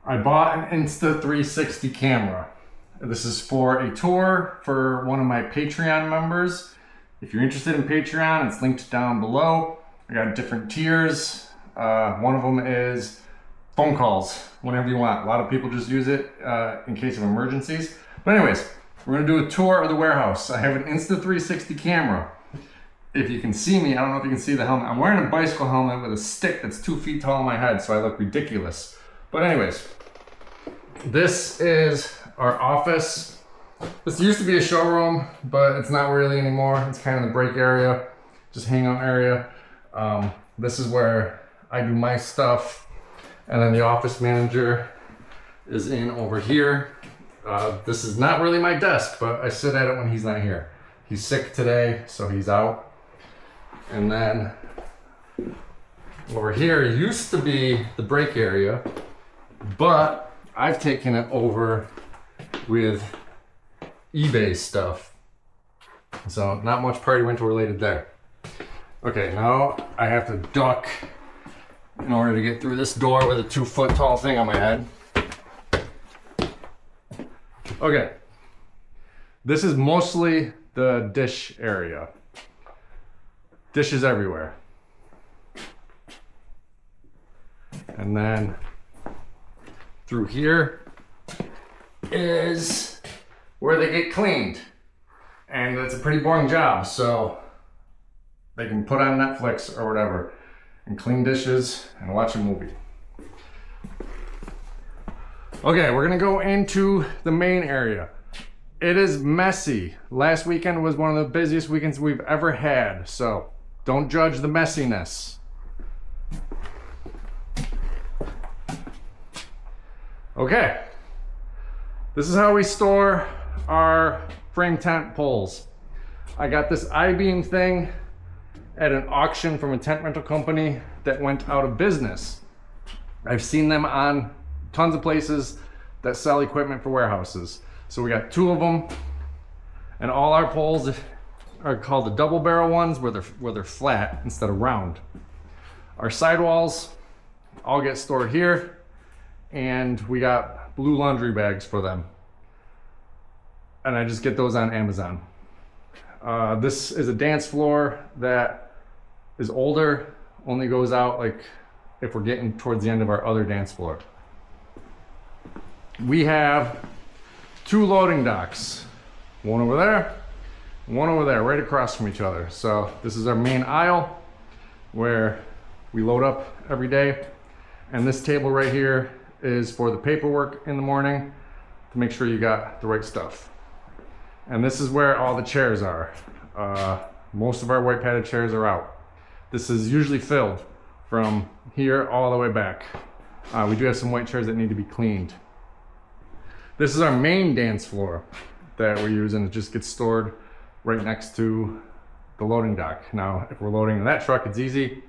I bought an Insta360 camera. This is for a tour for one of my Patreon members. If you're interested in Patreon, it's linked down below. I got different tiers. One of them is phone calls whenever you want. A lot of people just use it in case of emergencies. But anyways, we're gonna do a tour of the warehouse. I have an Insta360 camera. If you can see me, I don't know if you can see the helmet. I'm wearing a bicycle helmet with a stick that's 2 feet tall on my head, so I look ridiculous. But anyways, this is our office. This used to be a showroom, but it's not really anymore. It's kind of the break area, just hangout area. This is where I do my stuff. And then the office manager is in over here. This is not really my desk, but I sit at it when he's not here. He's sick today, so he's out. And then over here used to be the break area, but I've taken it over with eBay stuff. So not much party rental related there. Okay, now I have to duck in order to get through this door with a 2 foot tall thing on my head. Okay, this is mostly the dish area. Dishes everywhere. And then through here is where they get cleaned. And it's a pretty boring job, so they can put on Netflix or whatever and clean dishes and watch a movie. Okay, we're gonna go into the main area. It is messy. Last weekend was one of the busiest weekends we've ever had, so don't judge the messiness. Okay, this is how we store our frame tent poles. I got this I-beam thing at an auction from a tent rental company that went out of business. I've seen them on tons of places that sell equipment for warehouses. So we got 2 of them, and all our poles are called the double barrel ones, where they're flat instead of round. Our sidewalls all get stored here, and we got blue laundry bags for them. And I just get those on Amazon. This is a dance floor that is older, only goes out like if we're getting towards the end of our other dance floor. We have 2 loading docks, one over there, one over there, right across from each other. So this is our main aisle where we load up every day. And this table right here is for the paperwork in the morning to make sure you got the right stuff. And this is where all the chairs are. Most of our white padded chairs are out. This is usually filled from here all the way back. We do have some white chairs that need to be cleaned. This is our main dance floor that we're using. It just gets stored right next to the loading dock. Now, if we're loading in that truck, it's easy.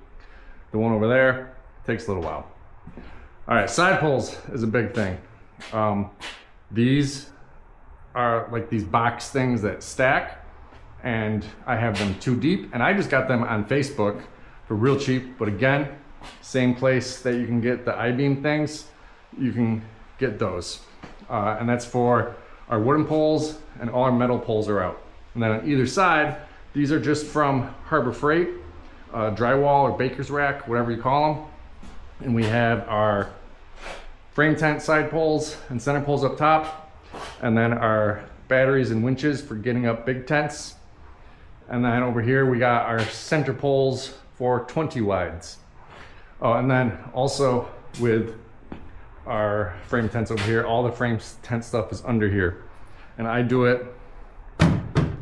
The one over there takes a little while. All right, side poles is a big thing. These are like these box things that stack, and I have them 2 deep, and I just got them on Facebook for real cheap. But again, same place that you can get the I-beam things, you can get those. And that's for our wooden poles, and all our metal poles are out. And then on either side, these are just from Harbor Freight, drywall or baker's rack, whatever you call them. And we have our frame tent side poles and center poles up top, and then our batteries and winches for getting up big tents. And then over here, we got our center poles for 20 wides. Oh, and then also with our frame tents over here, all the frame tent stuff is under here. And I do it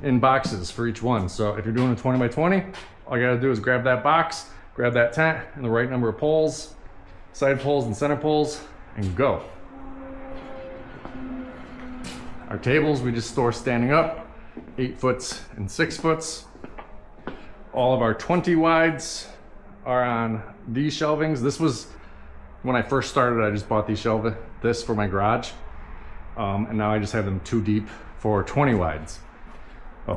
in boxes for each one. So if you're doing a 20 by 20, all you gotta do is grab that box, grab that tent and the right number of poles, side poles and center poles, and go. Our tables, we just store standing up, 8 foots and 6 foots. All of our 20 wides are on these shelvings. This was, when I first started, I just bought these this for my garage. And now I just have them 2 deep for 20 wides.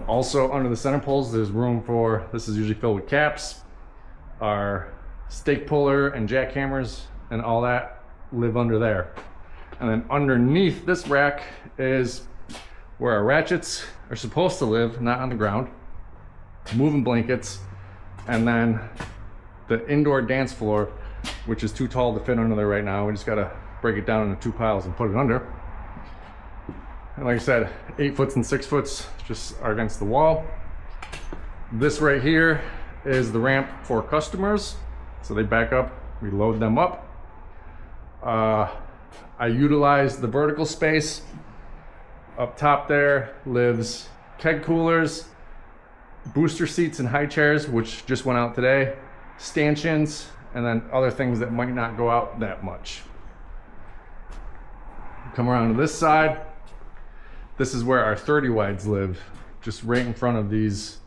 Also under the center poles, there's room for, this is usually filled with caps. Our stake puller and jackhammers and all that live under there. And then underneath this rack is where our ratchets are supposed to live, not on the ground. Moving blankets, and then the indoor dance floor, which is too tall to fit under there right now. We just gotta break it down into 2 piles and put it under. And like I said, 8 foots and 6 foots just are against the wall. This right here is the ramp for customers. So they back up, we load them up. I utilize the vertical space. Up top there lives keg coolers, booster seats and high chairs, which just went out today, stanchions, and then other things that might not go out that much. Come around to this side. This is where our 30 wides live, just right in front of these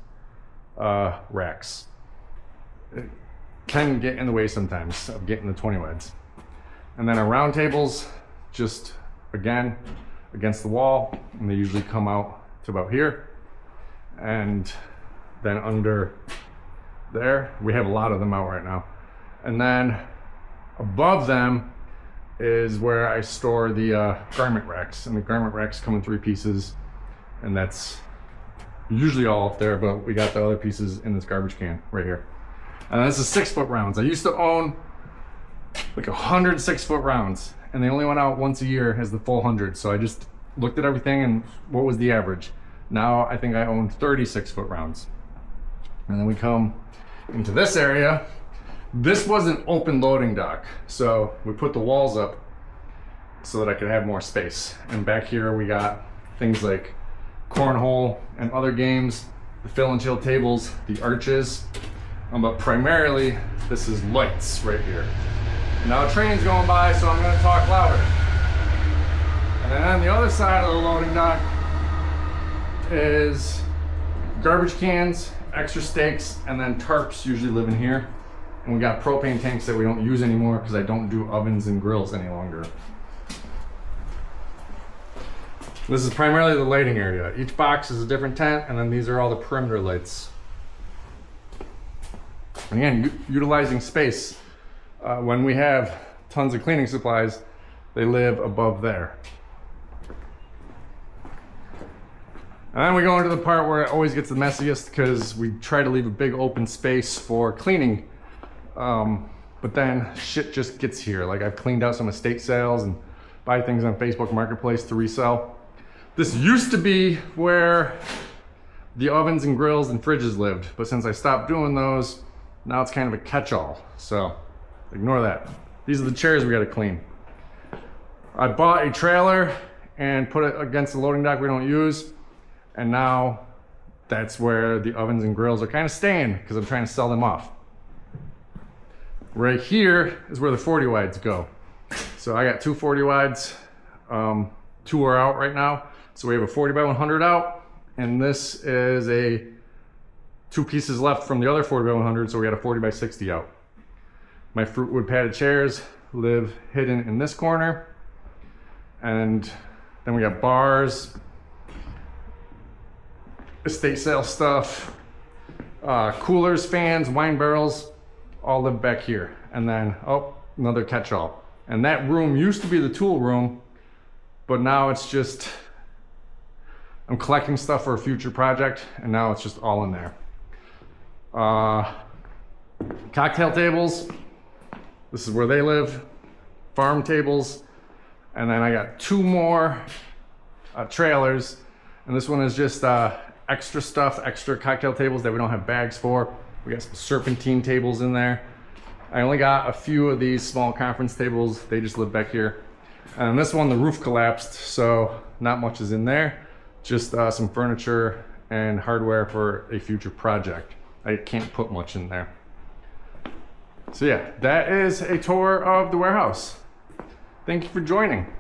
racks. It can get in the way sometimes of getting the 20 wides. And then our round tables, just again, against the wall, and they usually come out to about here. And then under there, we have a lot of them out right now. And then above them is where I store the garment racks. And the garment racks come in 3 pieces, and that's usually all up there, but we got the other pieces in this garbage can right here. And this is 6-foot rounds. I used to own like 100 6-foot rounds, and they only went out once a year as the full 100. So I just looked at everything and what was the average. Now I think I own 30 6-foot rounds. And then we come into this area. This was an open loading dock, so we put the walls up so that I could have more space. And back here we got things like cornhole and other games, the fill and chill tables, the arches, but primarily this is lights right here. Now a train's going by, so I'm going to talk louder. And then on the other side of the loading dock is garbage cans, extra stakes, and then tarps usually live in here. And we got propane tanks that we don't use anymore because I don't do ovens and grills any longer. This is primarily the lighting area. Each box is a different tent, and then these are all the perimeter lights. And again, utilizing space. When we have tons of cleaning supplies, they live above there. And then we go into the part where it always gets the messiest because we try to leave a big open space for cleaning. But then shit just gets here. Like I've cleaned out some estate sales and buy things on Facebook Marketplace to resell. This used to be where the ovens and grills and fridges lived, but since I stopped doing those, now it's kind of a catch-all. So ignore that. These are the chairs we gotta clean. I bought a trailer and put it against the loading dock we don't use. And now that's where the ovens and grills are kind of staying because I'm trying to sell them off. Right here is where the 40 wides go. So I got 2 40 wides. 2 are out right now. So we have a 40 by 100 out, and this is a 2 pieces left from the other 40 by 100. So we got a 40 by 60 out. My fruit wood padded chairs live hidden in this corner. And then we got bars, estate sale stuff, coolers, fans, wine barrels, all live back here. And then, oh, another catch-all. And that room used to be the tool room, but now it's just, I'm collecting stuff for a future project, and now it's just all in there. Cocktail tables, this is where they live. Farm tables, and then I got 2 more trailers, and this one is just extra stuff, extra cocktail tables that we don't have bags for. We got some serpentine tables in there. I only got a few of these small conference tables. They just live back here. And this one, the roof collapsed, so not much is in there. Just some furniture and hardware for a future project. I can't put much in there. So yeah, that is a tour of the warehouse. Thank you for joining.